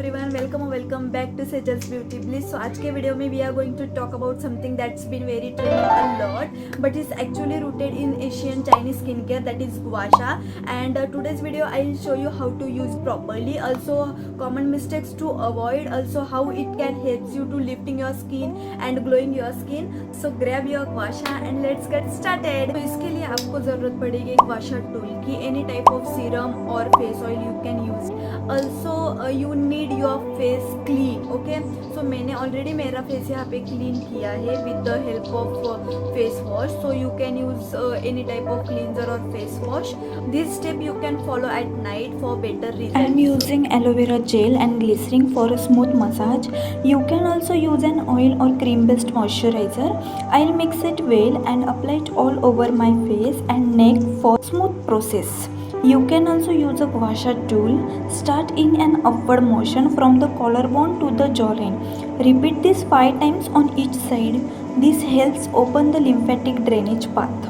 everyone, welcome back to Sejal's Beauty Bliss. So आज के video में we are going to talk about something that's been very trending a lot, but is actually rooted in Asian Chinese skincare, that is Gua Sha. And today's video I'll show you how to use properly, also common mistakes to avoid, also how it can help you to lifting your skin and glowing your skin. So grab your Gua Sha and let's get started. तो इसके लिए आपको ज़रूरत पड़ेगी एक Gua Sha tool की. Any type of serum or face oil you can use. Also you need your face clean. Okay, so मैंने already मेरा face यहाँ पे clean किया है with the help of face wash. So you can use any type of cleanser or face wash. This step you can follow at night for better results. I am using aloe vera gel and glycerin for a smooth massage. You can also use an oil or cream based moisturizer. I'll mix it well and apply it all over my face and neck for smooth process. You can also use a Gua Sha tool. Start in an upward motion from the collarbone to the jawline. Repeat this 5 times on each side. This helps open the lymphatic drainage path.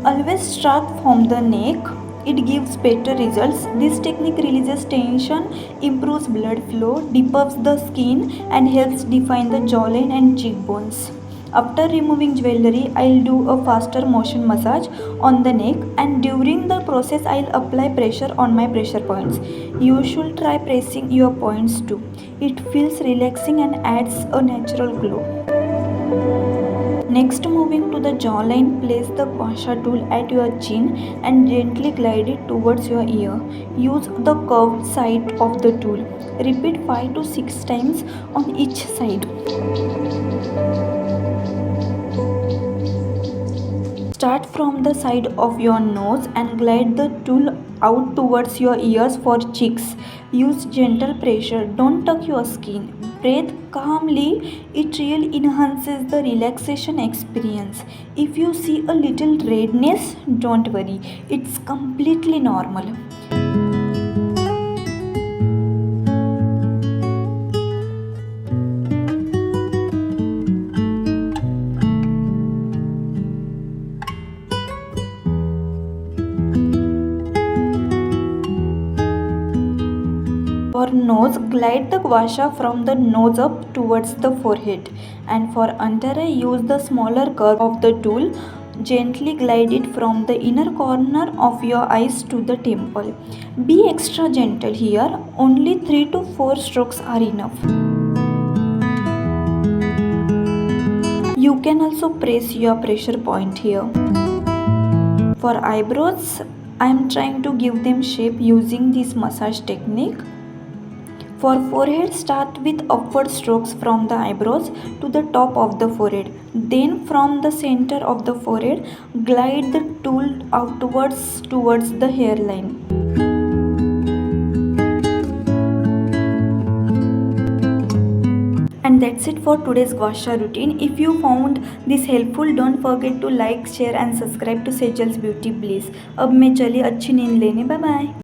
Always start from the neck. It gives better results. This technique releases tension, improves blood flow, deepens the skin and helps define the jawline and cheekbones. After removing jewelry, I'll do a faster motion massage on the neck, and during the process I'll apply pressure on my pressure points. You should try pressing your points too. It feels relaxing and adds a natural glow. Next, moving to the jawline, place the Gua Sha tool at your chin and gently glide it towards your ear. Use the curved side of the tool. Repeat 5 to 6 times on each side. Start from the side of your nose and glide the tool out towards your ears for cheeks. Use gentle pressure. Don't tuck your skin. Breathe calmly. It really enhances the relaxation experience. If you see a little redness, don't worry. It's completely normal. For nose, glide the Gua Sha from the nose up towards the forehead, and for under eye, use the smaller curve of the tool. Gently glide it from the inner corner of your eyes to the temple. Be extra gentle here. Only 3 to 4 strokes are enough. You can also press your pressure point here. For eyebrows, I am trying to give them shape using this massage technique. For forehead, start with upward strokes from the eyebrows to the top of the forehead. Then from the center of the forehead, glide the tool outwards towards the hairline. And that's it for today's Gua Sha routine. If you found this helpful, don't forget to like, share and subscribe to Sejal's Beauty Bliss. अब मैं चली अच्छी नींद लेने. Bye bye.